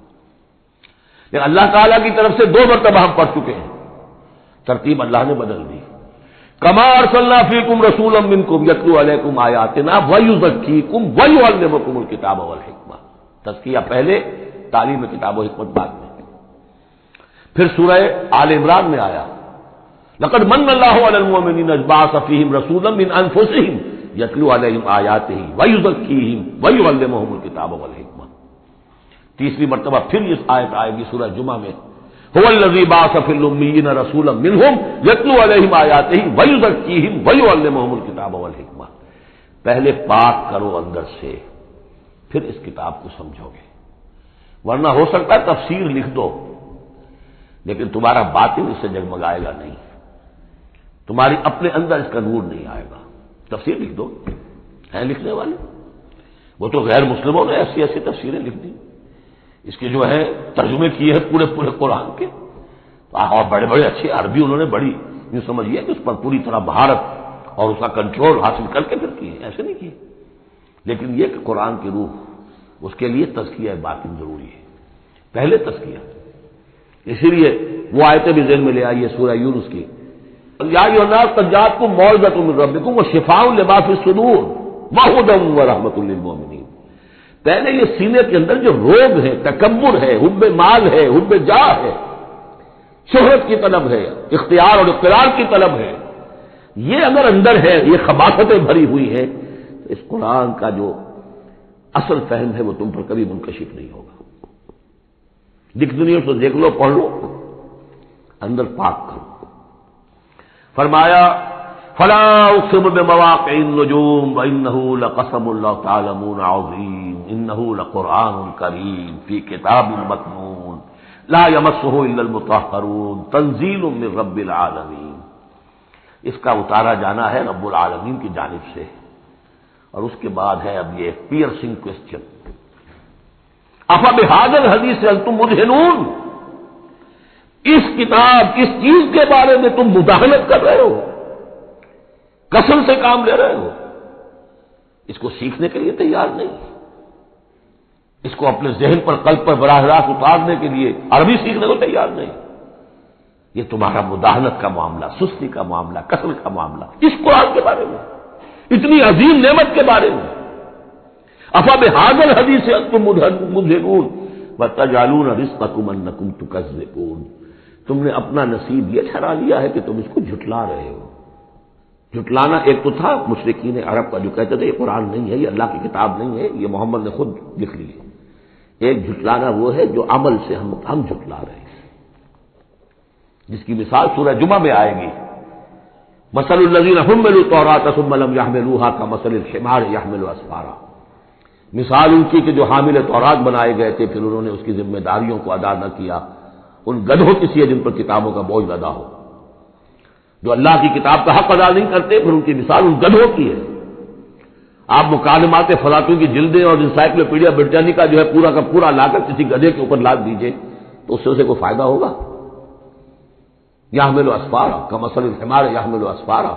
لیکن اللہ تعالیٰ کی طرف سے 2 مرتبہ ہم پڑھ چکے ہیں، ترتیب اللہ نے بدل دی. کما ارسلنا فیکم رسولا منکم یتلو علیکم آیاتنا ویزکیکم ویعلمکم الکتاب والحکمہ. تزکیہ پہلے، تعلیم کتاب و حکمت بعد میں. پھر سورہ آل عمران میں آیا لقد من اللہ علی المؤمنین اذ بعث فیہم رسولا من انفسہم یتلو علیہم آیاتہ ویزکیہم ویعلمہم الکتاب والحکمہ۔ تیسری مرتبہ پھر یہ آیت آئے گی سورہ جمعہ میں، هو الذی بعث فی الامیین رسولا منہم یتلو علیہم آیاتہ ویزکیہم ویعلمہم الکتاب والحکمہ۔ پہلے پاک کرو اندر سے، پھر اس کتاب کو سمجھو گے، ورنہ ہو سکتا ہے تفسیر لکھ دو لیکن تمہارا باطن اس سے جگمگائے گا نہیں، تمہاری اپنے اندر اس کا نور نہیں آئے گا۔ تفسیر لکھ دو، ہیں لکھنے والے، وہ تو غیر مسلموں نے ایسی ایسی تفسیریں لکھ دی، اس کے جو ہے ترجمے کیے ہیں پورے پورے قرآن کے، اور بڑے بڑے اچھے عربی انہوں نے بڑی یوں سمجھیے کہ اس پر پوری طرح مہارت اور اس کا کنٹرول حاصل کر کے پھر کیے، ایسے نہیں کیے۔ لیکن یہ کہ قرآن کی روح، اس کے لیے تزکیہ باطن ضروری ہے، پہلے تزکیہ۔ اسی لیے وہ آیتیں بھی ذہن میں لے آئیے سورہ یونس کی، یا ایھا الناس قد جاءتکم موعظۃ من ربکم وشفاء لما فی الصدور وہدی ورحمۃ للمؤمنین۔ پہلے یہ سینے کے اندر جو روگ ہے، تکبر ہے، حب مال ہے، حب جاہ ہے، شہرت کی طلب ہے، اختیار اور اقتدار کی طلب ہے، یہ اگر اندر ہے، یہ خباثتیں بھری ہوئی ہیں، تو اس قرآن کا جو اصل فہم ہے وہ تم پر کبھی منکشف نہیں ہوگا۔ ڈکشنری سے دیکھ لو، پڑھ لو، اندر پاک کرو۔ فرمایا فلا اقسم بمواقع النجوم وانه لقسم لو تعلمون عظیم انه لقرآن کریم فی کتاب مکنون لا یمسہ الا المطہرون تنزیل من رب العالمین۔ اس کا اتارا جانا ہے رب العالمین کی جانب سے۔ اور اس کے بعد ہے اب یہ پیئرسنگ کوسچن، افبہذا الحدیث انتم مدہنون، اس کتاب، اس چیز کے بارے میں تم مداہنت کر رہے ہو، کثرت سے کام لے رہے ہو، اس کو سیکھنے کے لیے تیار نہیں، اس کو اپنے ذہن پر، قلب پر براہ راست اتارنے کے لیے عربی سیکھنے کو تیار نہیں۔ یہ تمہارا مداہنت کا معاملہ، سستی کا معاملہ، کثرت کا معاملہ، اس قرآن کے بارے میں، اتنی عظیم نعمت کے بارے میں۔ افبہذا الحدیث انتم مدہنون وتجعلون رزقکم انکم تکذبون۔ تم نے اپنا نصیب یہ ٹھہرا لیا ہے کہ تم اس کو جھٹلا رہے ہو۔ جھٹلانا ایک تو تھا مشرکین عرب کا جو کہتے تھے یہ قرآن نہیں ہے، یہ اللہ کی کتاب نہیں ہے، یہ محمد نے خود لکھ لی ہے۔ ایک جھٹلانا وہ ہے جو عمل سے ہم جھٹلا رہے ہیں، جس کی مثال سورہ جمعہ میں آئے گی، مثل الذین حملوا التوراۃ ثم لم یحملوها کمثل الحمار یحمل اسفارا۔ مثال ان کی کہ جو حامل تورات بنائے گئے تھے پھر انہوں نے اس کی ذمہ داریوں کو ادا نہ کیا، ان گدھوں کی سی جن پر کتابوں کا بوجھ لدا ہو، جو اللہ کی کتاب کا حق ادا نہیں کرتے، پھر ان کی مثال ان گدھوں کی ہے۔ آپ مکالمات فلاطوں کی جلدیں اور انسائکلوپیڈیا برٹانیکا جو ہے پورا کا پورا لا کر کسی گدھے کے اوپر لاد دیجئے تو اس سے اسے کوئی فائدہ ہوگا؟ یحمل اسفارا کمثل الحمار یحمل اسفارا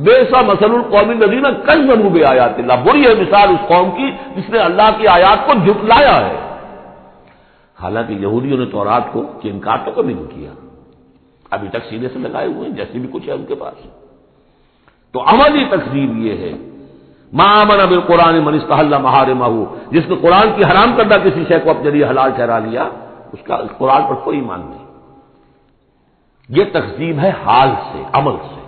بئس مثل القوم الذین کذبوا بآیات اللہ۔ بری ہے مثال اس قوم کی جس نے اللہ کی آیات کو جھٹلایا ہے۔ حالانکہ یہودیوں نے تورات کو کہ انکار تو کبھی نہیں کیا، ابھی تک سینے سے لگائے ہوئے ہیں جیسے بھی کچھ ہے ان کے پاس۔ تو عملی تکذیب یہ ہے، ما آمن بالقرآن من استحل محارمہ، جس نے قرآن کی حرام کردہ کسی شے کو اپنے لیے حلال ٹھہرا لیا، اس کا قرآن پر کوئی ایمان نہیں۔ یہ تکذیب ہے حال سے، عمل سے،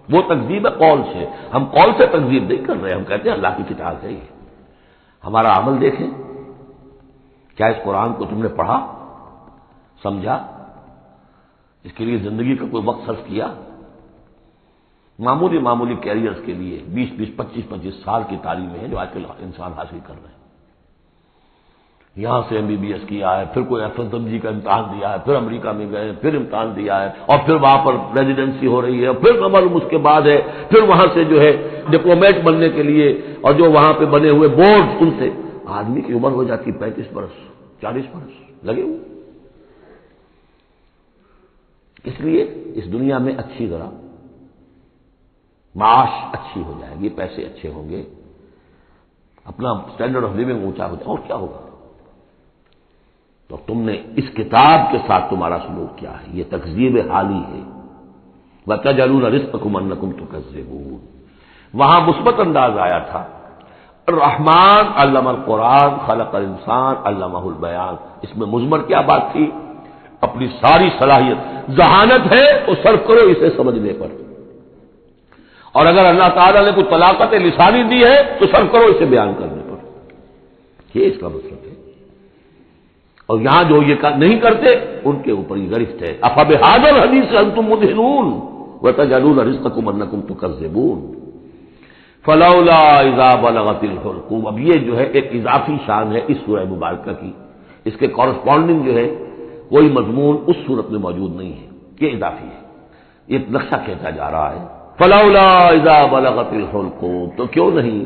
وہ تکذیب ہے قول سے۔ ہم قول سے تکذیب نہیں کر رہے، ہم کہتے ہیں اللہ کی کتاب ہے یہ۔ ہمارا عمل دیکھیں، کیا اس قرآن کو تم نے پڑھا، سمجھا، اس کے لیے زندگی کا کوئی وقت صرف کیا؟ معمولی کیریئرز کے لیے 20 25 سال کی تعلیمیں ہیں جو آج کل انسان حاصل کر رہے ہیں۔ یہاں سے MBBS کیا ہے، پھر کوئی FSMG کا امتحان دیا ہے، پھر امریکہ میں گئے، پھر امتحان دیا ہے، اور پھر وہاں پر ریزیڈنسی ہو رہی ہے، پھر معلوم اس کے بعد ہے، پھر وہاں سے جو ہے ڈپلومیٹ بننے کے لیے، اور جو وہاں پہ بنے ہوئے بورڈ، ان سے آدمی کی عمر ہو جاتی 35 برس 40 برس لگے ہوئے۔ اس لیے اس دنیا میں اچھی ذرا معاش اچھی ہو جائے گی، پیسے اچھے ہوں گے، اپنا سٹینڈرڈ آف لیونگ اونچا ہو جائے، اور کیا ہوگا؟ تو تم نے اس کتاب کے ساتھ تمہارا سلوک کیا ہے، یہ تکذیب حالی ہے۔ وَتَجْعَلُونَ رِزْقَكُمْ أَنَّكُمْ تُكَذِّبُونَ۔ وہاں مثبت انداز آیا تھا، الرحمن علم القرآن خلق الانسان علمہ البیان۔ اس میں مضمر کیا بات تھی؟ اپنی ساری صلاحیت، ذہانت ہے تو صرف کرو اسے سمجھنے پر، اور اگر اللہ تعالیٰ نے کوئی طلاقت لسانی دی ہے تو صرف کرو اسے بیان کرنے پر. یہ اس کا مطلب ہے. اور یہاں جو یہ نہیں کرتے ان کے اوپر یہ گرفت ہے. افبہذا الحدیث انتم مدہنون وتجعلون رزقکم انکم تکذبون فلولا اذا بلغت الحلقوم. اب یہ جو ہے ایک اضافی شان ہے اس سورہ مبارکہ کی، اس کے کورسپونڈنگ جو ہے کوئی مضمون اس صورت میں موجود نہیں ہے، یہ اضافی ہے، یہ نقشہ کھینچا جا رہا ہے. فلولا اذا بلغت الحلقوم، تو کیوں نہیں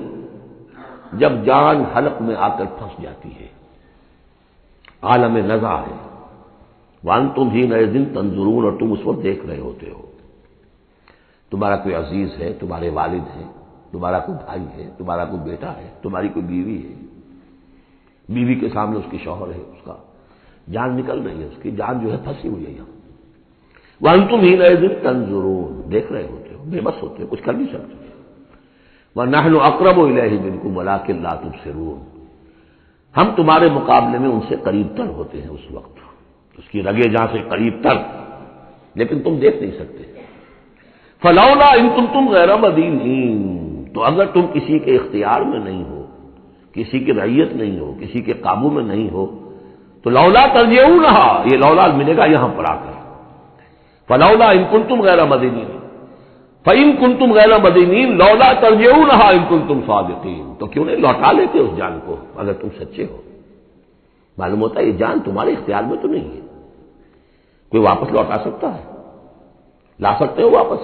جب جان حلق میں آ کر پھنس جاتی ہے، عالم نزع ہے، وانتم حینئذ تنظرون، اور تم اس وقت دیکھ رہے ہوتے ہو. تمہارا کوئی عزیز ہے، تمہارے والد ہیں، تمہارا کوئی بھائی ہے، تمہارا کوئی بیٹا ہے، تمہاری کوئی بیوی ہے، بیوی کے سامنے اس کی شوہر ہے، اس کا جان نکل رہی ہے، اس کی جان جو ہے پھنسی ہوئی ہے یہاں. وانتم حینئذ تنظرون، دیکھ رہے ہوتے ہو، بے بس ہوتے ہو، کچھ کر نہیں سکتے. وَنَحْنُ أَقْرَبُ إِلَيْهِ مِنْكُمْ وَلَٰكِن لَّا تُبْصِرُونَ، ہم تمہارے مقابلے میں ان سے قریب تر ہوتے ہیں اس وقت، اس کی رگے جہاں سے قریب تر، لیکن تم دیکھ نہیں سکتے. فلولا ان کنتم غیر مدینین، تو اگر تم کسی کے اختیار میں نہیں ہو، کسی کی رعیت نہیں ہو، کسی کے قابو میں نہیں ہو، تو لولا ترجعونہا، یہ لولا ملے گا یہاں پر آ کر. فلولا ان کنتم غیر مدینین، فإن کنتم غیر مدینین لولا ترجعونہا ان کنتم صادقین، تو کیوں نہیں لوٹا لیتے اس جان کو اگر تم سچے ہو. معلوم ہوتا ہے یہ جان تمہارے اختیار میں تو نہیں ہے، کوئی واپس لوٹا سکتا ہے؟ لا سکتے ہو واپس؟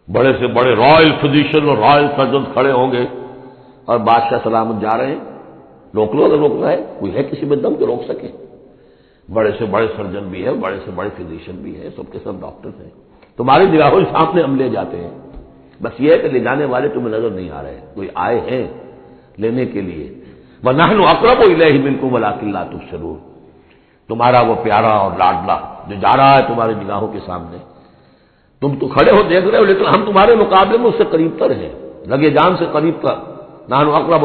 بڑے سے بڑے رائل فزیشین اور رائل سرجن کھڑے ہوں گے اور بادشاہ سلامت جا رہے ہیں، روک لو اگر روکنا ہے، کوئی ہے کسی میں دم کے روک سکے؟ بڑے سے بڑے سرجن بھی ہے، بڑے سے بڑے فزیشین بھی ہے، سب کے سب ڈاکٹر ہیں، تمہاری نگاہوں کے سامنے ہم لے جاتے ہیں. بس یہ ہے کہ لے جانے والے تمہیں نظر نہیں آ رہے، کوئی آئے ہیں لینے کے لیے. وَنَحْنُ أَقْرَبُ إِلَيْهِ مِنْكُمْ وَلَٰكِن لَّا تُبْصِرُونَ، تمہارا وہ پیارا اور لاڈلا جو جا رہا ہے تمہاری نگاہوں کے سامنے، تم تو کھڑے ہو دیکھ رہے ہو، لیکن ہم تمہارے مقابلے میں اس سے قریب تر ہیں، لگے جان سے قریب تر. نحن اقرب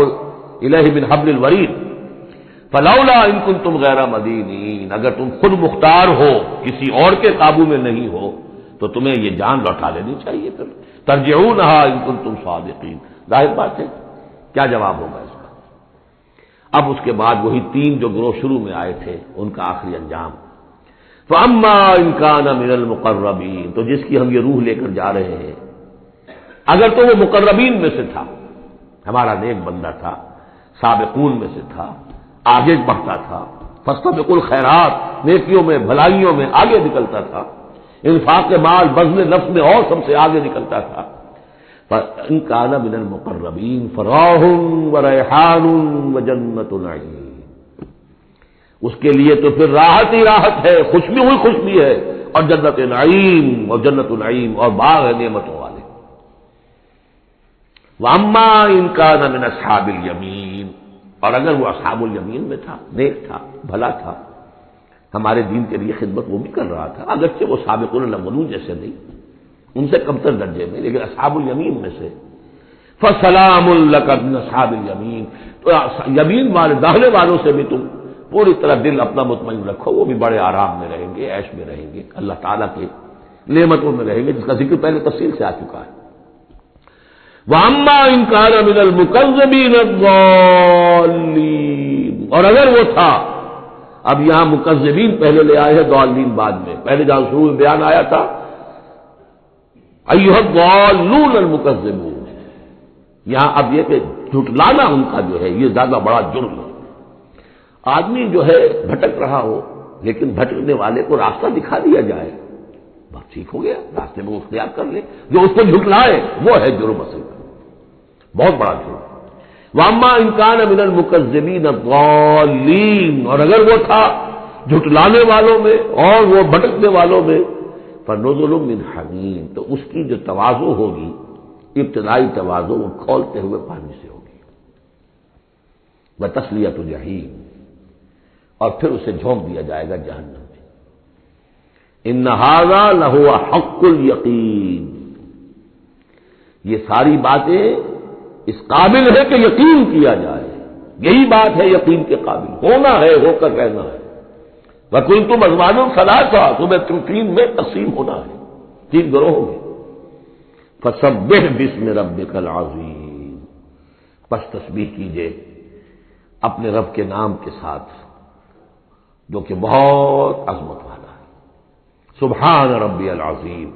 الیہ من حبل الورید فلولا ان کنتم غیر مدینین، اگر تم خود مختار ہو، کسی اور کے قابو میں نہیں ہو، تو تمہیں یہ جان لوٹا لینی چاہیے. پھر ترجعونہا ان کنتم صادقین، ظاہر بات ہے کیا جواب ہوگا اس کا. اب اس کے بعد وہی تین جو گروہ شروع میں آئے تھے ان کا آخری انجام. فَأَمَّا إِن كَانَ مِنَ الْمُقَرَّبِينَ، تو جس کی ہم یہ روح لے کر جا رہے ہیں، اگر تو وہ مقربین میں سے تھا، ہمارا نیک بندہ تھا، سابقون میں سے تھا، آگے بڑھتا تھا، فاستبقوا الخیرات، نیکیوں میں بھلائیوں میں آگے نکلتا تھا، انفاق مال بذل نفس میں اور سب سے آگے نکلتا تھا. فَإِن كَانَ مِنَ الْمُقَرَّبِينَ فَرَاحٌ وَرَيْحَانٌ وَجَنَّتُ نَعِيمٍ، اس کے لیے تو پھر راحت ہی راحت ہے، خوشبی ہوئی خوشبی ہے، اور جنت نعیم، اور جنت النعیم اور باغ ہے نعمتوں والے. وَأَمَّا إِن كَانَ مِنْ أَصْحَابِ الْيَمِينِ، اور اگر وہ اصحاب الیمین میں تھا، نیک تھا، بھلا تھا، ہمارے دین کے لیے خدمت وہ بھی کر رہا تھا، اگرچہ وہ سابقون الاولون جیسے نہیں، ان سے کمتر درجے میں، لیکن اصحاب الیمین میں سے. فَسَلَامٌ لَكَ مِنْ أَصْحَابِ الْيَمِينِ، تو یمین والے داہنے والوں سے بھی تم پوری طرح دل اپنا مطمئن رکھو، وہ بھی بڑے آرام میں رہیں گے، عیش میں رہیں گے، اللہ تعالیٰ کے نعمتوں میں رہیں گے، جس کا ذکر پہلے تفصیل سے آ چکا ہے. وَأَمَّا إِن كَانَ مِنَ الْمُكَذِّبِينَ الضَّالِّينَ، اور اگر وہ تھا، اب یہاں مکذبین پہلے لے آئے ہیں، ضالین بعد میں. پہلے جہاں شروع میں بیان آیا تھا ایھا الضالون المکذبون، یہاں اب یہ کہ جھٹلانا ان کا جو ہے یہ زیادہ بڑا جرم ہے. آدمی جو ہے بھٹک رہا ہو، لیکن بھٹکنے والے کو راستہ دکھا دیا جائے، بس ٹھیک ہو گیا، راستے میں اختیار کر لے. جو اس کو جھٹلائے وہ ہے جرم اصل، بہت بڑا جرم. وَأَمَّا إِن كَانَ مِنَ الْمُكَذِّبِينَ الضَّالِّينَ، اور اگر وہ تھا جھٹلانے والوں میں اور وہ بھٹکنے والوں میں، فَنُزُلٌ مِّنْ حَمِيمٍ، تو اس کی جو تواضع ہوگی، ابتدائی تواضع، وہ کھولتے ہوئے پانی سے ہوگی. وَتَصْلِيَةُ جَحِيمٍ، اور پھر اسے جھونک دیا جائے گا جہنم میں. إِنَّ هَذَا لَهُوَ حَقُّ الْيَقِينِ، یہ ساری باتیں اس قابل ہے کہ یقین کیا جائے، یہی بات ہے یقین کے قابل، ہونا ہے، ہو کر رہنا ہے. وَكُنْتُمْ أَزْوَاجًا ثَلَاثًا، تمہیں تین میں تقسیم ہونا ہے، تین گروہوں میں۔ فَسَبِّحْ بِاسْمِ رَبِّكَ الْعَظِيمِ، پس تسبیح کیجئے اپنے رب کے نام کے ساتھ جو کہ بہت عظمت والا ہے۔ سبحان ربی العظیم،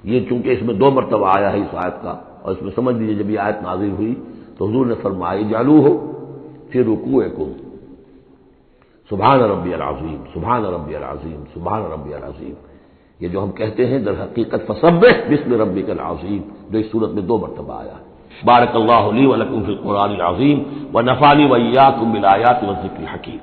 یہ چونکہ اس میں دو مرتبہ آیا ہے اس آیت کا، اور اس میں سمجھ لیجیے جب یہ آیت نازل ہوئی تو حضور نے فرمایا اجعلوہ فی رکوعکم، سبحان ربی العظیم، سبحان ربی العظیم، سبحان ربی العظیم۔ یہ جو ہم کہتے ہیں در حقیقت فسبح باسم ربک العظیم، جو اس صورت میں دو مرتبہ آیا ہے۔ بارک اللہ لی ولکم فی القرآن العظیم ونفعنی وإیاکم بالآیات والذکر الحکیم۔